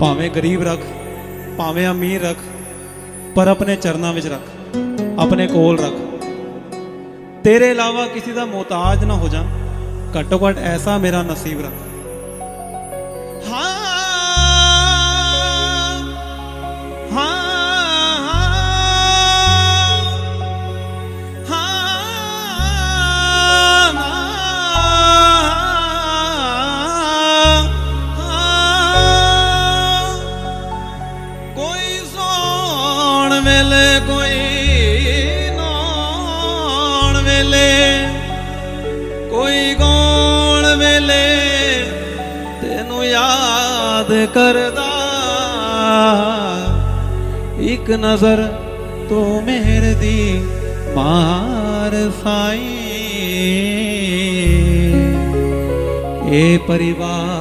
भावें गरीब रख भावें अमीर रख, पर अपने चरणों में रख, अपने कोल रख। तेरे अलावा किसी का मोहताज ना हो जा, घट्टो घट ऐसा मेरा नसीब रख। हाँ हाँ वेले कोई नौण वेले कोई गौण वेले तेनू याद करदा, एक नजर तो मेरे दी मार साई ए परिवार।